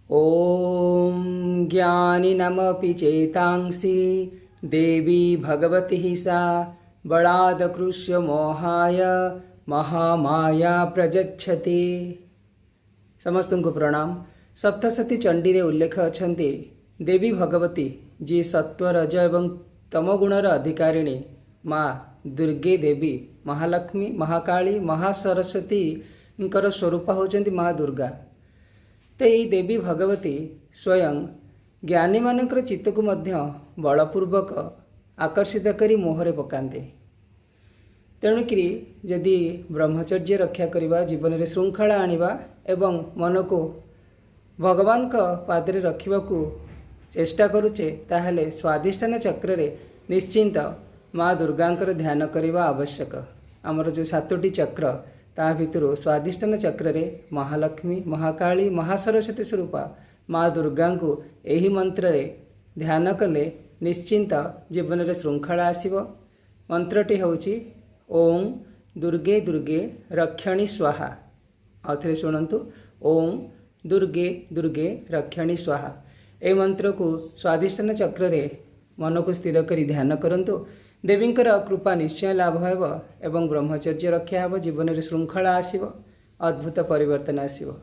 ॐ ज्ञानिनमपि चेतांसि देवी भगवती सा बलादकृष्य मोहाय महामाया प्रयच्छति। समस्त को प्रणाम। सप्तशती चंडी रे उल्लेख अछंती देवी भगवती जी सत्व रज एवं तमगुणर अधिकारिणी माँ दुर्गे देवी महालक्ष्मी महाकाली महासरस्वती स्वरूप होचंती माँ दुर्गा। तो यही देवी भगवती स्वयं ज्ञानी मानकर चित्त को मध्य बलपूर्वक आकर्षित करी मोहरे पकाते। तेणुक जदि ब्रह्मचर्य रक्षा करवा जीवन में श्रृंखला आनिबा एवं मन को भगवान का पादरे रखा चेष्टा करुचे ताहले स्वाधिष्ठान चक्र रे निश्चिंत माँ दुर्गांकर ध्यान करवा आवश्यक। आमर जो 7टी चक्र ता भितर स्वाधिष्ठान चक्र रे महालक्ष्मी महाकाली महासरस्वती स्वरूपा माँ दुर्गा को यही मंत्र रे ध्यान कले निश्चिंत जीवन में श्रृंखला आसीबो। मंत्रटी होची ओं दुर्गे दुर्गे रक्षणी स्वाहा। आउथरे शुणंतु ओं दुर्गे दुर्गे रक्षणी स्वाहा। ए मंत्र को स्वाधिष्ठान चक्र रे मन को स्थिर करी ध्यान करंतु। देवींकर कृपा निश्चय लाभ होब एवं ब्रह्मचर्य रक्षा होब। जीवन में श्रृंखला आसीबो, अद्भुत परिवर्तन आसीबो।